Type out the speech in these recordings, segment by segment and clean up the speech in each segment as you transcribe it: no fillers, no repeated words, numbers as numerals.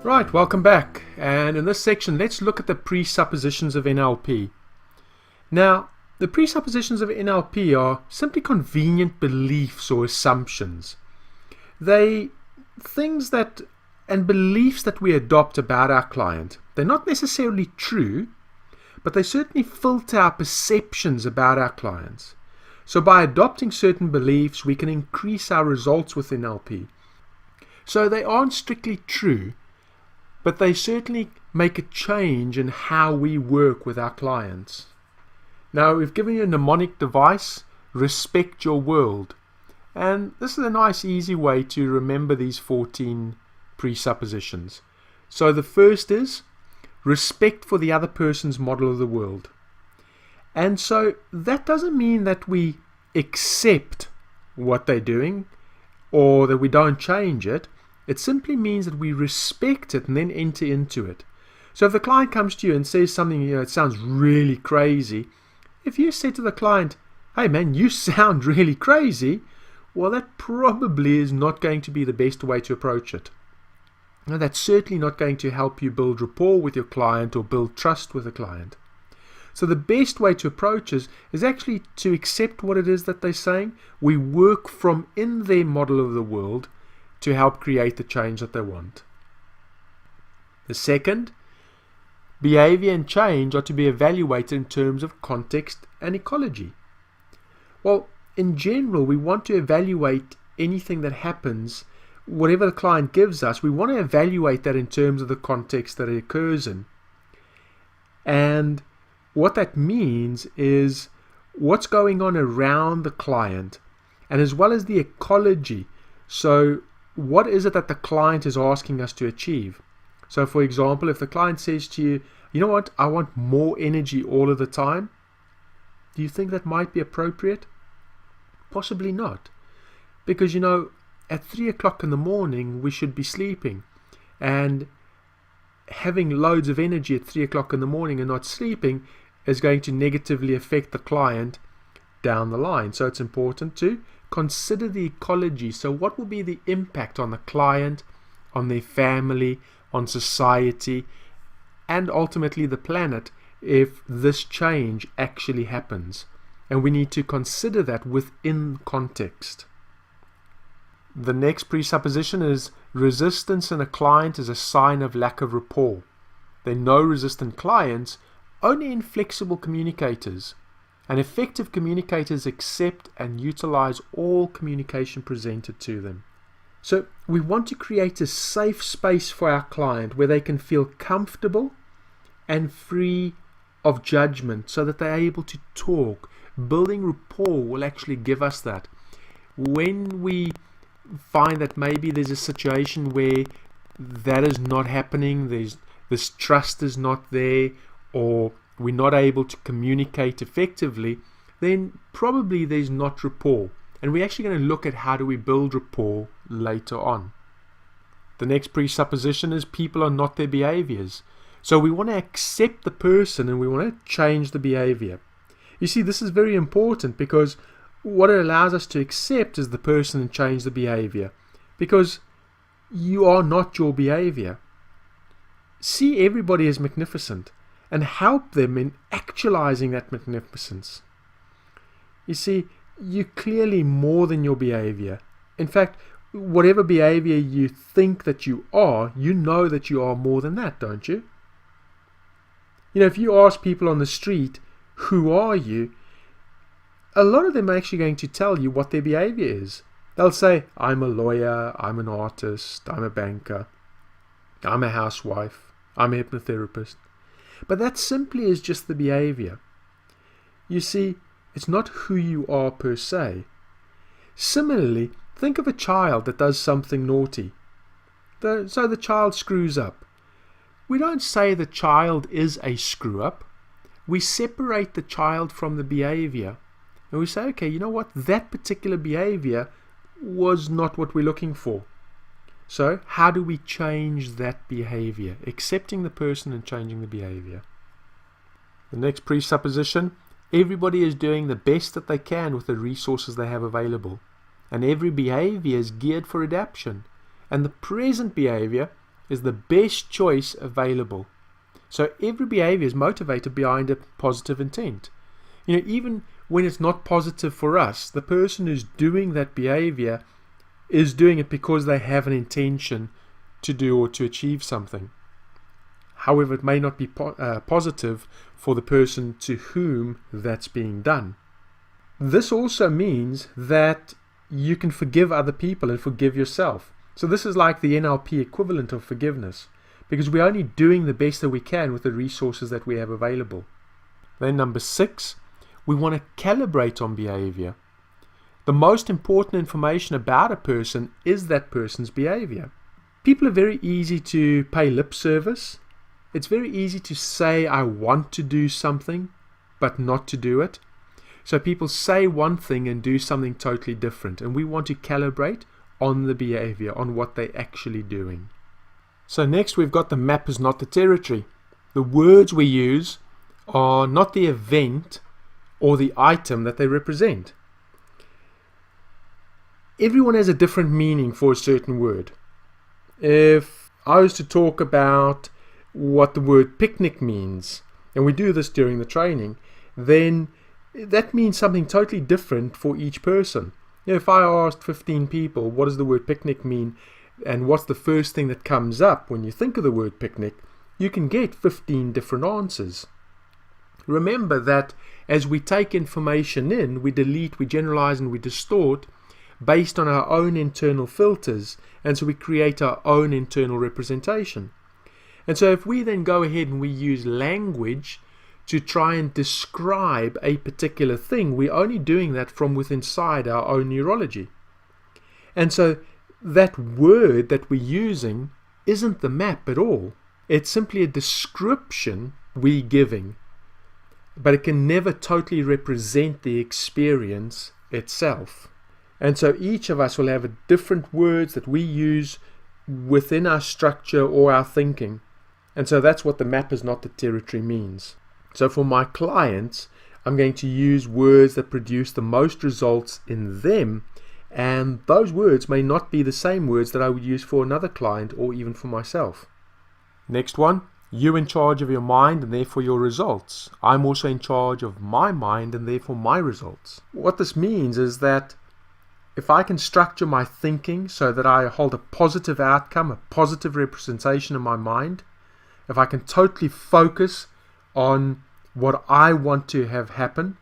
Right, welcome back. And in this section, let's look at the presuppositions of NLP. Now, the presuppositions of NLP are simply convenient beliefs or assumptions. Things and beliefs that we adopt about our client. They're not necessarily true, but they certainly filter our perceptions about our clients. So by adopting certain beliefs, we can increase our results with NLP. So they aren't strictly true, but they certainly make a change in how we work with our clients. Now, we've given you a mnemonic device, respect your world. And this is a nice, easy way to remember these 14 presuppositions. So the first is respect for the other person's model of the world. And so that doesn't mean that we accept what they're doing or that we don't change it. It simply means that we respect it and then enter into it. So if the client comes to you and says something, it sounds really crazy, if you say to the client, hey man, you sound really crazy, well, that probably is not going to be the best way to approach it. Now, that's certainly not going to help you build rapport with your client or build trust with the client. So the best way to approach is actually to accept what it is that they're saying. We work from in their model of the world to help create the change that they want. The second, behavior and change are to be evaluated in terms of context and ecology. Well, in general, we want to evaluate anything that happens, whatever the client gives us, we want to evaluate that in terms of the context that it occurs in. And what that means is what's going on around the client, and as well as the ecology. So what is it that the client is asking us to achieve? So for example, if the client says to you, you know what, I want more energy all of the time, do you think that might be appropriate? Possibly not. Because at 3 o'clock in the morning we should be sleeping, and having loads of energy at 3 o'clock in the morning and not sleeping is going to negatively affect the client down the line. So it's important to consider the ecology. So what will be the impact on the client, on their family, on society, and ultimately the planet if this change actually happens? And we need to consider that within context. The next presupposition is resistance in a client is a sign of lack of rapport. There are no resistant clients, only inflexible communicators. And effective communicators accept and utilize all communication presented to them. So we want to create a safe space for our client where they can feel comfortable and free of judgment so that they're able to talk. Building rapport will actually give us that. When we find that maybe there's a situation where that is not happening, this trust is not there, or we're not able to communicate effectively, then probably there's not rapport. And we're actually going to look at how do we build rapport later on. The next presupposition is people are not their behaviors. So we want to accept the person and we want to change the behavior. You see, this is very important because what it allows us to accept is the person and change the behavior. Because you are not your behavior. See everybody as magnificent and help them in actualizing that magnificence. You see, you're clearly more than your behavior. In fact, whatever behavior you think that you are, you know that you are more than that, don't you? If you ask people on the street, who are you? A lot of them are actually going to tell you what their behavior is. They'll say, I'm a lawyer, I'm an artist, I'm a banker, I'm a housewife, I'm a hypnotherapist. But that simply is just the behavior. You see, it's not who you are per se. Similarly, think of a child that does something naughty. So the child screws up. We don't say the child is a screw-up. We separate the child from the behavior. And we say, okay, you know what? That particular behavior was not what we're looking for. So how do we change that behavior? Accepting the person and changing the behavior. The next presupposition, everybody is doing the best that they can with the resources they have available. And every behavior is geared for adaptation. And the present behavior is the best choice available. So every behavior is motivated behind a positive intent. Even when it's not positive for us, the person who's doing that behavior is doing it because they have an intention to do or to achieve something. However, it may not be positive for the person to whom that's being done. This also means that you can forgive other people and forgive yourself. So this is like the NLP equivalent of forgiveness, because we're only doing the best that we can with the resources that we have available. Then number 6, we want to calibrate on behavior. The most important information about a person is that person's behavior. People are very easy to pay lip service. It's very easy to say, I want to do something, but not to do it. So people say one thing and do something totally different. And we want to calibrate on the behavior, on what they're actually doing. So next we've got the map is not the territory. The words we use are not the event or the item that they represent. Everyone has a different meaning for a certain word. If I was to talk about what the word picnic means, and we do this during the training, then that means something totally different for each person. If I asked 15 people, what does the word picnic mean, and what's the first thing that comes up when you think of the word picnic, you can get 15 different answers. Remember that as we take information in, we delete, we generalize, and we distort based on our own internal filters, and so we create our own internal representation. And so if we then go ahead and we use language to try and describe a particular thing, we're only doing that from within inside our own neurology. And so that word that we're using isn't the map at all. It's simply a description we're giving, but it can never totally represent the experience itself. And so each of us will have different words that we use within our structure or our thinking. And so that's what the map is not the territory means. So for my clients, I'm going to use words that produce the most results in them, and those words may not be the same words that I would use for another client or even for myself. Next one, you're in charge of your mind and therefore your results. I'm also in charge of my mind and therefore my results. What this means is that if I can structure my thinking so that I hold a positive outcome, a positive representation in my mind, if I can totally focus on what I want to have happen,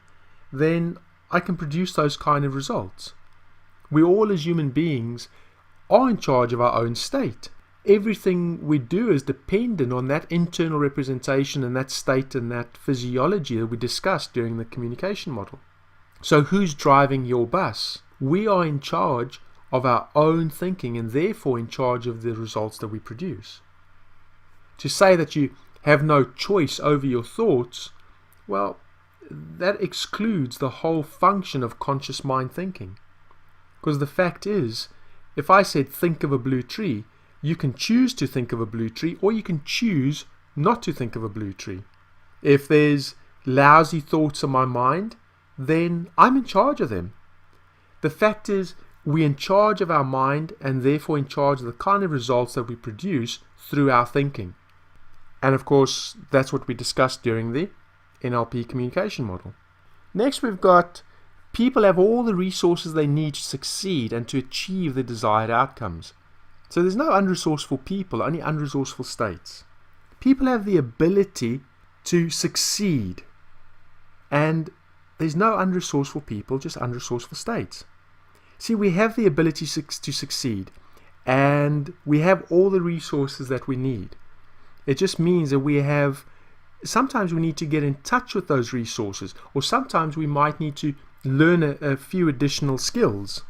then I can produce those kind of results. We all as human beings are in charge of our own state. Everything we do is dependent on that internal representation and that state and that physiology that we discussed during the communication model. So who's driving your bus? We are in charge of our own thinking and therefore in charge of the results that we produce. To say that you have no choice over your thoughts, well, that excludes the whole function of conscious mind thinking. Because the fact is, if I said think of a blue tree, you can choose to think of a blue tree or you can choose not to think of a blue tree. If there's lousy thoughts in my mind, then I'm in charge of them. The fact is, we're in charge of our mind and therefore in charge of the kind of results that we produce through our thinking. And of course, that's what we discussed during the NLP communication model. Next, we've got people have all the resources they need to succeed and to achieve the desired outcomes. So there's no unresourceful people, only unresourceful states. People have the ability to succeed, and there's no unresourceful people, just unresourceful states. See, we have the ability to succeed, and we have all the resources that we need. It just means that sometimes we need to get in touch with those resources, or sometimes we might need to learn a few additional skills.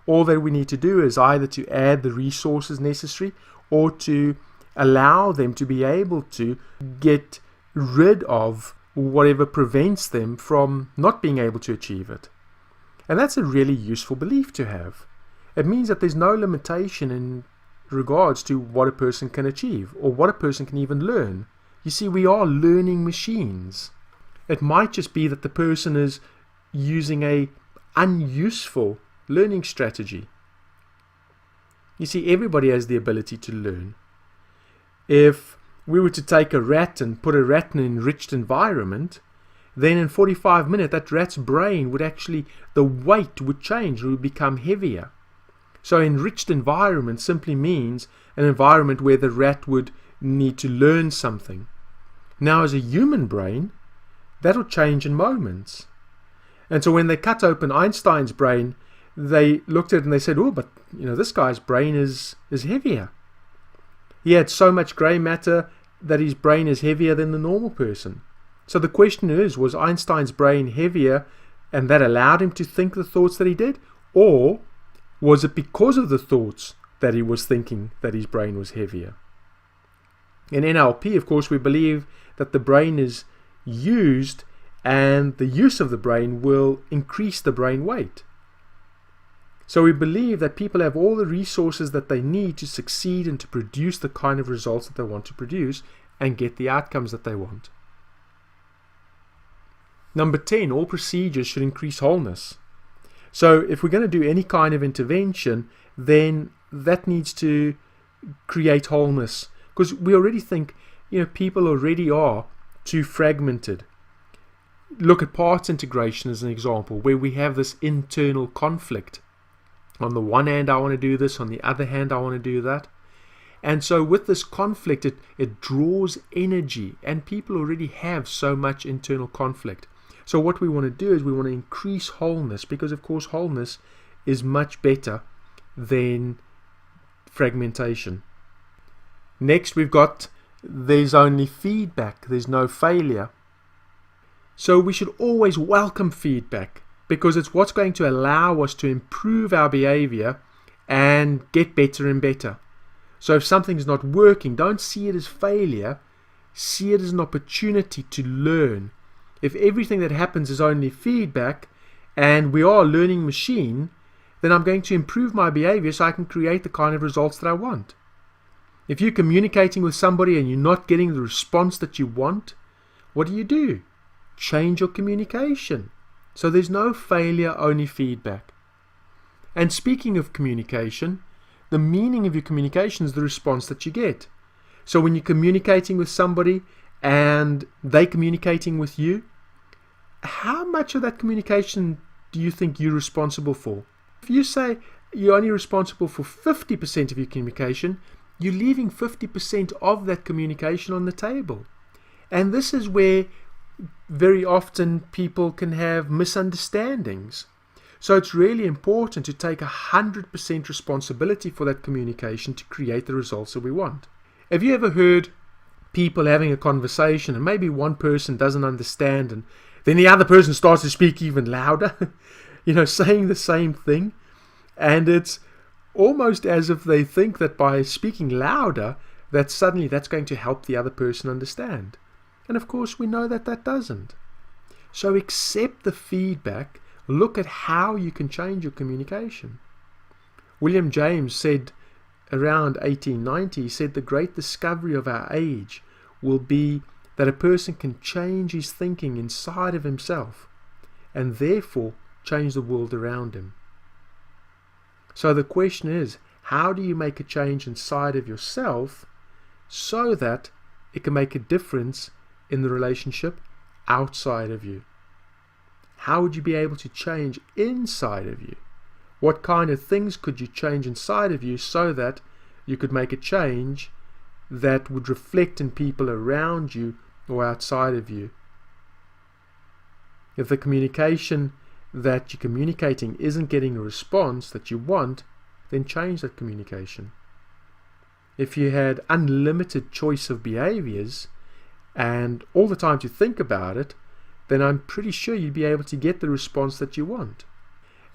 All that we need to do is either to add the resources necessary or to allow them to be able to get rid of whatever prevents them from not being able to achieve it. And that's a really useful belief to have. It means that there's no limitation in regards to what a person can achieve or what a person can even learn. You see, we are learning machines. It might just be that the person is using a unuseful learning strategy. You see, everybody has the ability to learn. If we were to take a rat and put a rat in an enriched environment, then in 45 minutes that rat's brain would actually, the weight would change, it would become heavier. So enriched environment simply means an environment where the rat would need to learn something. Now as a human brain, that'll change in moments. And so when they cut open Einstein's brain, they looked at it and they said, oh, but this guy's brain is heavier. He had so much grey matter that his brain is heavier than the normal person. So the question is, was Einstein's brain heavier and that allowed him to think the thoughts that he did? Or was it because of the thoughts that he was thinking that his brain was heavier? In NLP, of course, we believe that the brain is used and the use of the brain will increase the brain weight. So we believe that people have all the resources that they need to succeed and to produce the kind of results that they want to produce and get the outcomes that they want. Number 10, all procedures should increase wholeness. So if we're going to do any kind of intervention, then that needs to create wholeness. Because we already think, people already are too fragmented. Look at parts integration as an example, where we have this internal conflict. On the one hand, I want to do this. On the other hand, I want to do that. And so with this conflict, it draws energy. And people already have so much internal conflict. So what we want to do is we want to increase wholeness. Because, of course, wholeness is much better than fragmentation. Next, we've got there's only feedback. There's no failure. So we should always welcome feedback, because it's what's going to allow us to improve our behavior and get better and better. So if something's not working, don't see it as failure, see it as an opportunity to learn. If everything that happens is only feedback and we are a learning machine, then I'm going to improve my behavior so I can create the kind of results that I want. If you're communicating with somebody and you're not getting the response that you want, what do? Change your communication. So there's no failure, only feedback. And speaking of communication, the meaning of your communication is the response that you get. So when you're communicating with somebody and they're communicating with you, how much of that communication do you think you're responsible for? If you say you're only responsible for 50% of your communication, you're leaving 50% of that communication on the table. And this is where very often people can have misunderstandings. So it's really important to take 100% responsibility for that communication to create the results that we want. Have you ever heard people having a conversation and maybe one person doesn't understand and then the other person starts to speak even louder, saying the same thing, and it's almost as if they think that by speaking louder that suddenly that's going to help the other person understand. And of course we know that that doesn't. So accept the feedback, look at how you can change your communication. William James said around 1890, he said the great discovery of our age will be that a person can change his thinking inside of himself and therefore change the world around him. So the question is, how do you make a change inside of yourself so that it can make a difference in the relationship outside of you? How would you be able to change inside of you? What kind of things could you change inside of you so that you could make a change that would reflect in people around you or outside of you? If the communication that you're communicating isn't getting a response that you want, then change that communication. If you had unlimited choice of behaviors and all the time to think about it, then I'm pretty sure you'd be able to get the response that you want.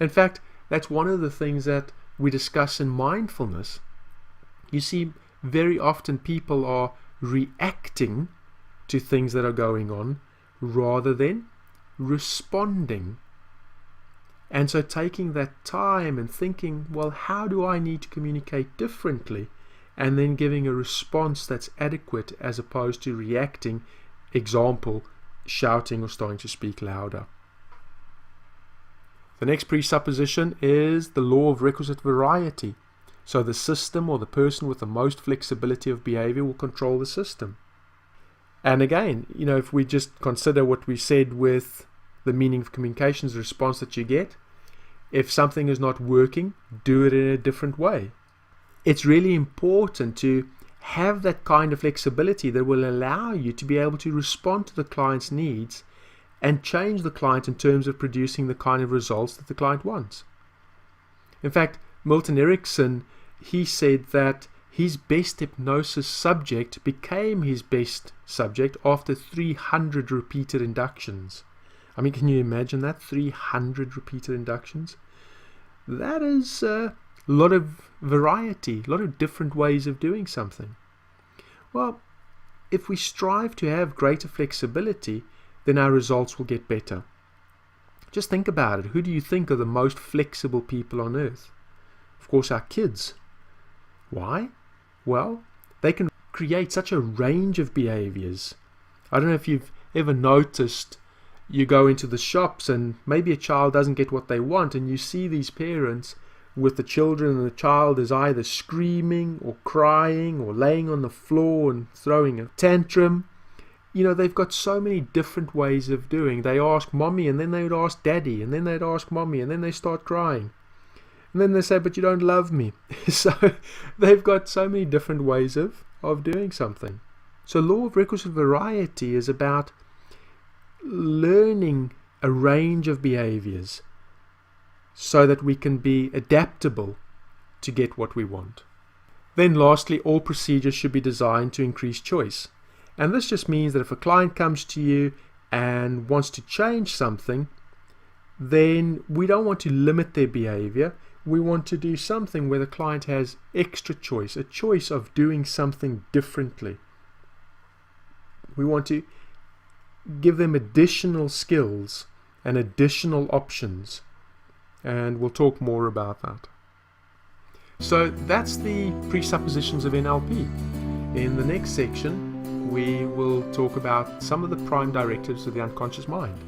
In fact, that's one of the things that we discuss in mindfulness. You see, very often people are reacting to things that are going on rather than responding. And so taking that time and thinking, well, how do I need to communicate differently? And then giving a response that's adequate as opposed to reacting, example, shouting or starting to speak louder. The next presupposition is the law of requisite variety. So the system or the person with the most flexibility of behavior will control the system. And again, if we just consider what we said with the meaning of communication is the response that you get. If something is not working, do it in a different way. It's really important to have that kind of flexibility that will allow you to be able to respond to the client's needs and change the client in terms of producing the kind of results that the client wants. In fact, Milton Erickson, he said that his best hypnosis subject became his best subject after 300 repeated inductions. I mean, can you imagine that? 300 repeated inductions? That is a lot of variety, a lot of different ways of doing something. Well, if we strive to have greater flexibility, then our results will get better. Just think about it. Who do you think are the most flexible people on earth? Of course, our kids. Why? Well, they can create such a range of behaviors. I don't know if you've ever noticed, you go into the shops and maybe a child doesn't get what they want, and you see these parents with the children, and the child is either screaming or crying or laying on the floor and throwing a tantrum. They've got so many different ways of doing. They ask mommy, and then they would ask daddy, and then they'd ask mommy, and then they start crying. And then they say, but you don't love me. So they've got so many different ways of doing something. So law of recursive variety is about learning a range of behaviors so that we can be adaptable to get what we want. Then lastly, all procedures should be designed to increase choice. And this just means that if a client comes to you and wants to change something, then we don't want to limit their behavior. We want to do something where the client has extra choice, a choice of doing something differently. We want to give them additional skills and additional options. And we'll talk more about that. So that's the presuppositions of NLP. In the next section, we will talk about some of the prime directives of the unconscious mind.